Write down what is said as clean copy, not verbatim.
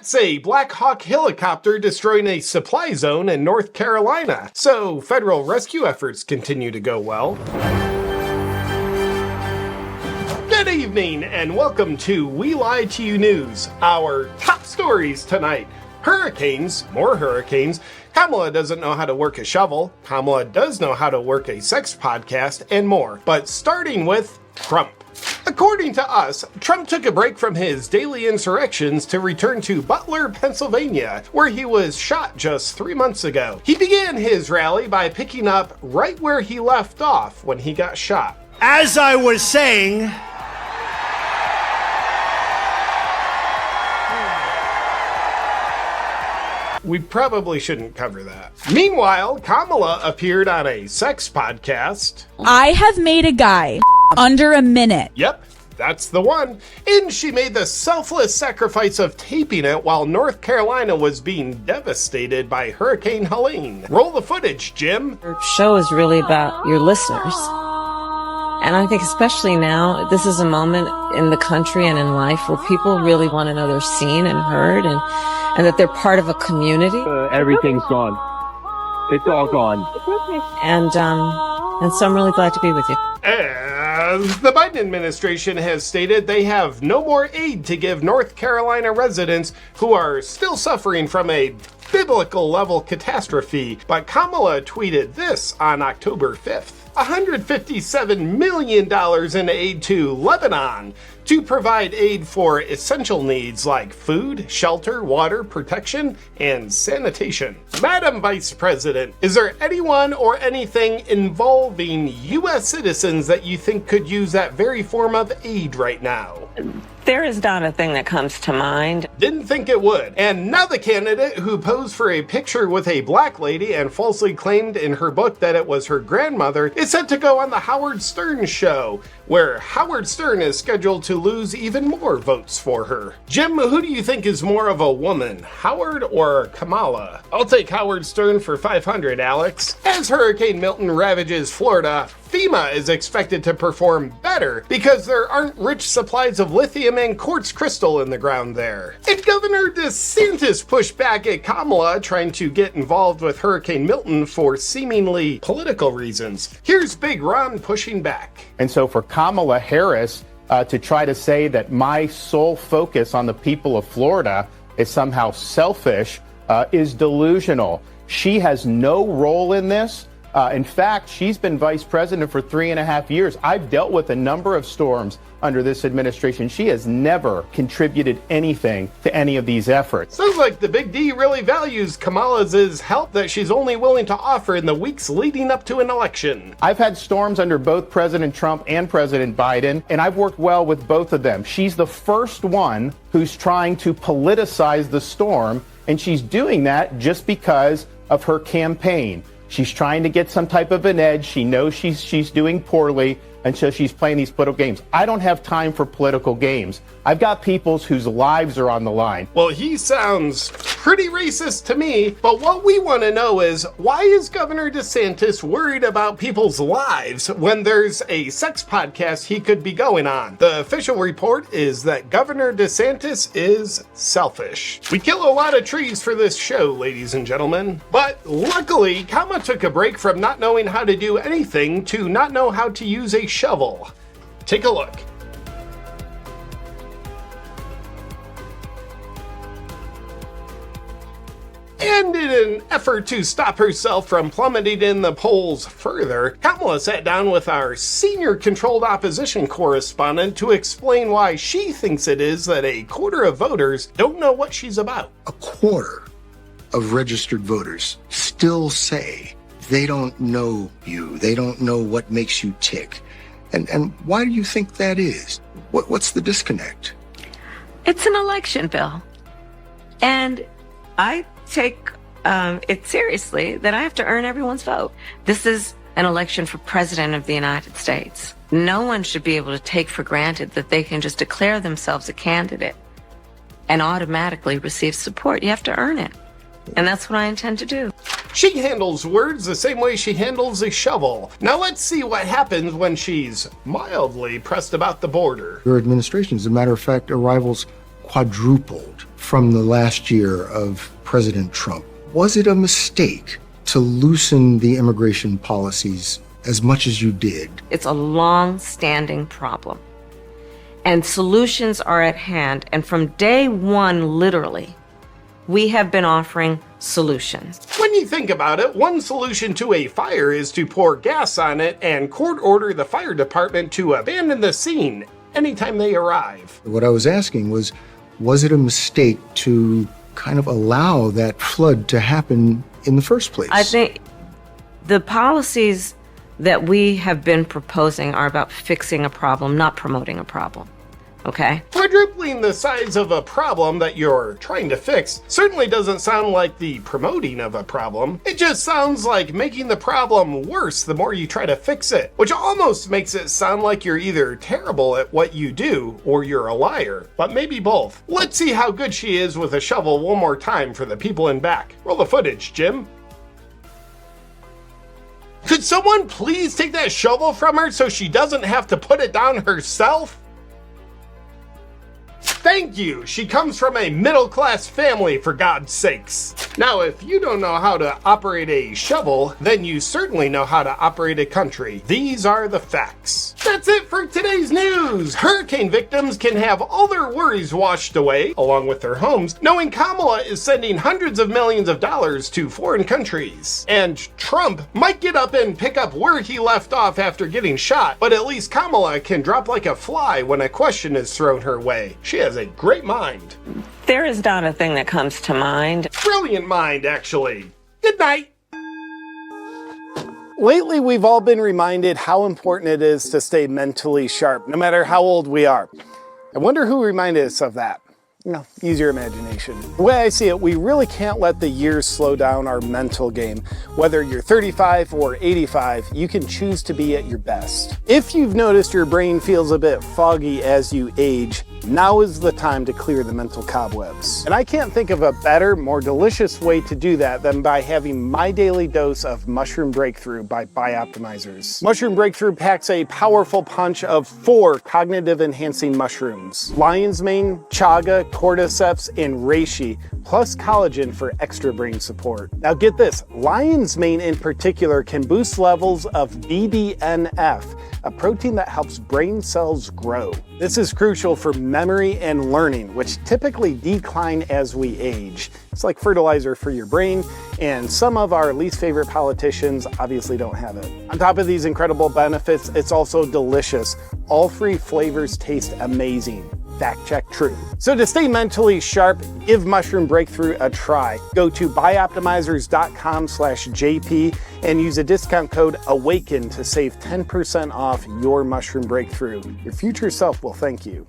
That's a Black Hawk helicopter destroying a supply zone in North Carolina. So federal rescue efforts continue to go well. Good evening and welcome to We Lie to You News. Our top stories tonight. Hurricanes, more hurricanes. Kamala doesn't know how to work a shovel. Kamala does know how to work a sex podcast and more. But starting with Trump. According to us, Trump took a break from his daily insurrections to return to Butler, Pennsylvania, where he was shot just 3 months ago. He began his rally by picking up right where he left off when he got shot. As I was saying, we probably shouldn't cover that. Meanwhile, Kamala appeared on a sex podcast. I have made a guy under a minute. Yep, that's the one. And she made the selfless sacrifice of taping it while North Carolina was being devastated by Hurricane Helene. Roll the footage, Jim. Your show is really about your listeners. And I think especially now, this is a moment in the country and in life where people really want to know they're seen and heard and that they're part of a community. Everything's gone. It's all gone. And so I'm really glad to be with you. As the Biden administration has stated, they have no more aid to give North Carolina residents who are still suffering from a biblical level catastrophe. But Kamala tweeted this on October 5th. $157 million in aid to Lebanon to provide aid for essential needs like food, shelter, water, protection, and sanitation. Madam Vice President, is there anyone or anything involving U.S. citizens that you think could use that very form of aid right now? There is not a thing that comes to mind. Didn't think it would. And now the candidate who posed for a picture with a black lady and falsely claimed in her book that it was her grandmother is set to go on the Howard Stern show, where Howard Stern is scheduled to lose even more votes for her. Jim, who do you think is more of a woman, Howard or Kamala? I'll take Howard Stern for 500, Alex. As Hurricane Milton ravages Florida, FEMA is expected to perform better because there aren't rich supplies of lithium and quartz crystal in the ground there. And Governor DeSantis pushed back at Kamala trying to get involved with Hurricane Milton for seemingly political reasons. Here's Big Ron pushing back. And so for Kamala Harris to try to say that my sole focus on the people of Florida is somehow selfish is delusional. She has no role in this. In fact, she's been vice president for 3.5 years. I've dealt with a number of storms under this administration. She has never contributed anything to any of these efforts. Sounds like the Big D really values Kamala's help that she's only willing to offer in the weeks leading up to an election. I've had storms under both President Trump and President Biden, and I've worked well with both of them. She's the first one who's trying to politicize the storm, and she's doing that just because of her campaign. She's trying to get some type of an edge. She knows she's doing poorly, and so she's playing these political games. I don't have time for political games. I've got people whose lives are on the line. Well, he sounds pretty racist to me, but what we want to know is, why is Governor DeSantis worried about people's lives when there's a sex podcast he could be going on? The official report is that Governor DeSantis is selfish. We kill a lot of trees for this show, ladies and gentlemen, but luckily, Kamala took a break from not knowing how to do anything to not know how to use a shovel. Take a look. And in an effort to stop herself from plummeting in the polls further, Kamala sat down with our senior controlled opposition correspondent to explain why she thinks it is that a quarter of voters don't know what she's about. A quarter of registered voters still say they don't know you. They don't know what makes you tick. And why do you think that is? What's the disconnect? It's an election, Bill. And I take it seriously that I have to earn everyone's vote. This is an election for President of the United States. No one should be able to take for granted that they can just declare themselves a candidate and automatically receive support. You have to earn it. And that's what I intend to do. She handles words the same way she handles a shovel. Now let's see what happens when she's mildly pressed about the border. Your administration, as a matter of fact, arrivals quadrupled from the last year of President Trump. Was it a mistake to loosen the immigration policies as much as you did? It's a long-standing problem. And solutions are at hand. And from day one, literally, we have been offering solutions. When you think about it, one solution to a fire is to pour gas on it and court order the fire department to abandon the scene anytime they arrive. What I was asking was it a mistake to kind of allow that flood to happen in the first place? I think the policies that we have been proposing are about fixing a problem, not promoting a problem. Okay? Quadrupling the size of a problem that you're trying to fix certainly doesn't sound like the promoting of a problem. It just sounds like making the problem worse the more you try to fix it, which almost makes it sound like you're either terrible at what you do or you're a liar, but maybe both. Let's see how good she is with a shovel one more time for the people in back. Roll the footage, Jim. Could someone please take that shovel from her so she doesn't have to put it down herself? Thank you! She comes from a middle-class family, for God's sakes. Now, if you don't know how to operate a shovel, then you certainly know how to operate a country. These are the facts. That's it for today's news! Hurricane victims can have all their worries washed away, along with their homes, knowing Kamala is sending hundreds of millions of dollars to foreign countries. And Trump might get up and pick up where he left off after getting shot, but at least Kamala can drop like a fly when a question is thrown her way. She has a great mind. There is not a thing that comes to mind. Brilliant mind, actually. Good night. Lately, we've all been reminded how important it is to stay mentally sharp, no matter how old we are. I wonder who reminded us of that. Use your imagination. The way I see it, we really can't let the years slow down our mental game. Whether you're 35 or 85, you can choose to be at your best. If you've noticed your brain feels a bit foggy as you age, now is the time to clear the mental cobwebs. And I can't think of a better, more delicious way to do that than by having my daily dose of Mushroom Breakthrough by Bioptimizers. Mushroom Breakthrough packs a powerful punch of 4 cognitive enhancing mushrooms: lion's mane, chaga, cordyceps, and reishi, plus collagen for extra brain support. Now get this, lion's mane in particular can boost levels of BDNF, a protein that helps brain cells grow. This is crucial for memory and learning, which typically decline as we age. It's like fertilizer for your brain, and some of our least favorite politicians obviously don't have it. On top of these incredible benefits, it's also delicious. All 3 flavors taste amazing. Fact check true. So to stay mentally sharp, give Mushroom Breakthrough a try. Go to bioptimizers.com/JP and use a discount code AWAKEN to save 10% off your Mushroom Breakthrough. Your future self will thank you.